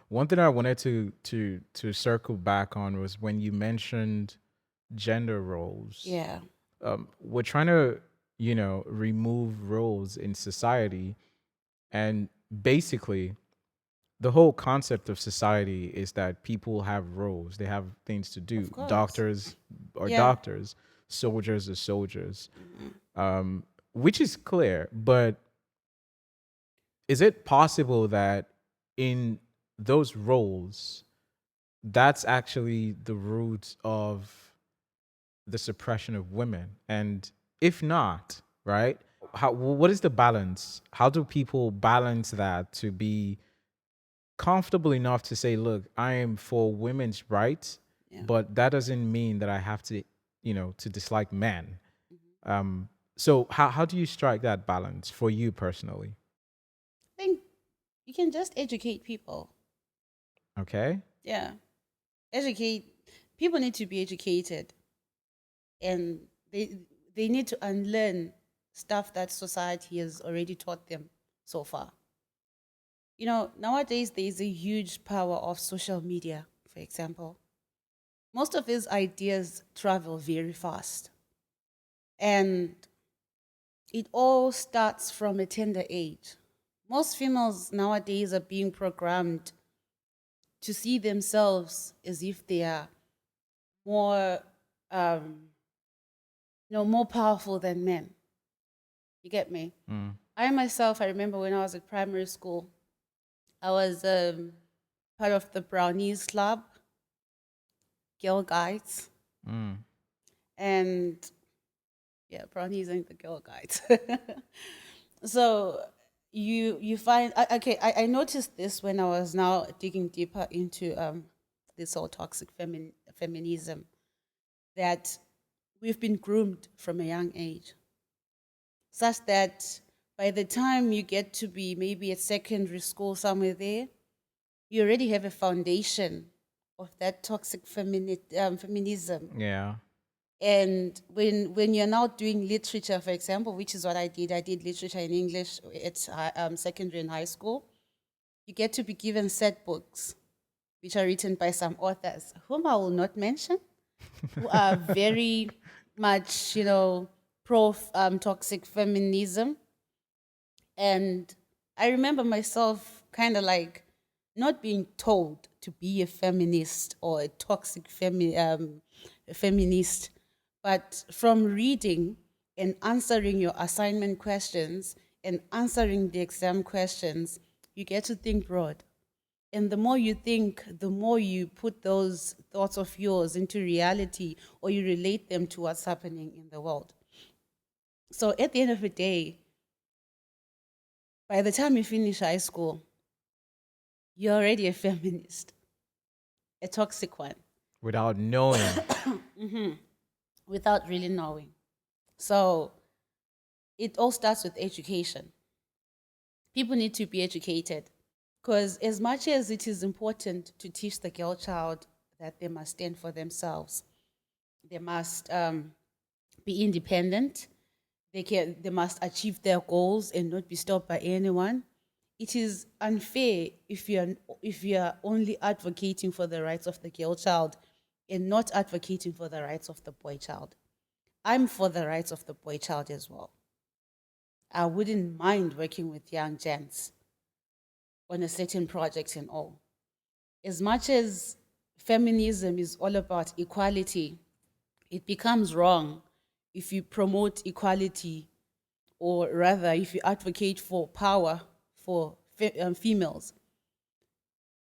One thing I wanted to circle back on was when you mentioned gender roles. Yeah, We're trying to, remove roles in society, and basically, the whole concept of society is that people have roles. They have things to of do. course. Doctors are Yeah. doctors, soldiers are soldiers, Mhm. which is clear. But is it possible that in those roles, that's actually the root of the suppression of women? And if not, right? What is the balance? How do people balance that to be comfortable enough to say, look, I am for women's rights, Yeah. but that doesn't mean that I have to, to dislike men. Mhm. So how do you strike that balance for you personally? I think you can just educate people. Okay. Yeah. Educate people need to be educated, and they need to unlearn stuff that society has already taught them so far. Nowadays there is a huge power of social media, for example. Most of these ideas travel very fast. And it all starts from a tender age. Most females nowadays are being programmed to see themselves as if they are more, um, more powerful than men. You get me? Mm, I myself, I remember when I was at primary school, I was part of the Brownies Club, Girl Guides, mm. and yeah, Brownies ain't the Girl Guides. So you find okay. I noticed this when I was now digging deeper into this whole toxic feminism, that we've been groomed from a young age, such that by the time you get to be maybe at secondary school somewhere there, you already have a foundation of that toxic feminism. Yeah. And when you're now doing literature, for example, which is what I did literature in English at secondary and high school. You get to be given set books, which are written by some authors, whom I will not mention, who are very much, pro toxic feminism. And I remember myself kind of like not being told to be a feminist or a toxic feminist, but from reading and answering your assignment questions and answering the exam questions, you get to think broad. And the more you think, the more you put those thoughts of yours into reality, or you relate them to what's happening in the world. So at the end of the day, by the time you finish high school, you're already a feminist, a toxic one, Without knowing. without really knowing. So it all starts with education. People need to be educated, because as much as it is important to teach the girl child that they must stand for themselves, they must be independent, they must achieve their goals and not be stopped by anyone. It is unfair if you're only advocating for the rights of the girl child and not advocating for the rights of the boy child. I'm for the rights of the boy child as well. I wouldn't mind working with young gents on a certain project and all. As much as feminism is all about equality, it becomes wrong if you promote equality, or rather, if you advocate for power for females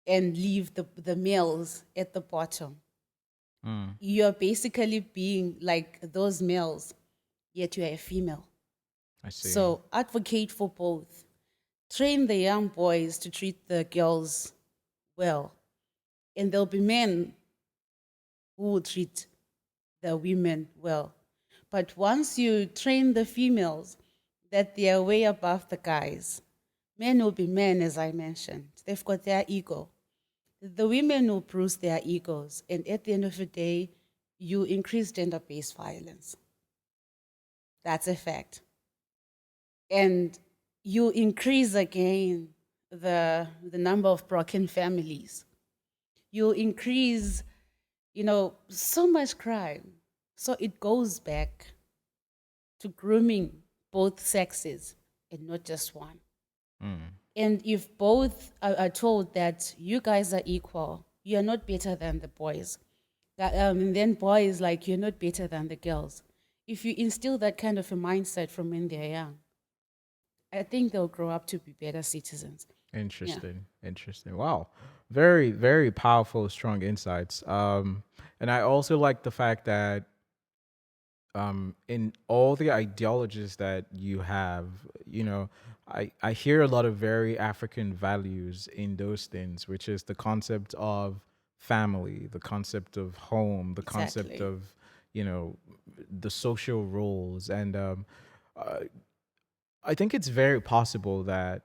and leave the males at the bottom. Mm, You're basically being like those males, yet you're a female. I see. So advocate for both. Train the young boys to treat the girls well. And there'll be men who will treat the women well. But once you train the females that they are way above the guys, men will be men, as I mentioned. They've got their ego. The women will bruise their egos. And at the end of the day, you increase gender based violence. That's a fact. And you increase again the number of broken families. You'll increase, so much crime. So it goes back to grooming both sexes and not just one. And if both are told that you guys are equal, you're not better than the boys, and then boys like you're not better than the girls. If you instill that kind of a mindset from when they're young, I think they'll grow up to be better citizens. Yeah, Interesting. Interesting. Wow. Very, very powerful, strong insights. And I also like the fact that in all the ideologies that you have, I hear a lot of very African values in those things, which is the concept of family, the concept of home, the concept exactly. of, you know, the social roles. And I think it's very possible that,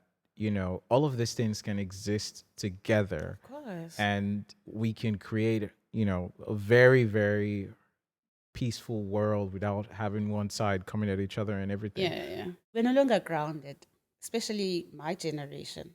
all of these things can exist together Of course. and we can create, a very, very peaceful world without having one side coming at each other and everything. Yeah, yeah, yeah. We're no longer grounded, especially my generation.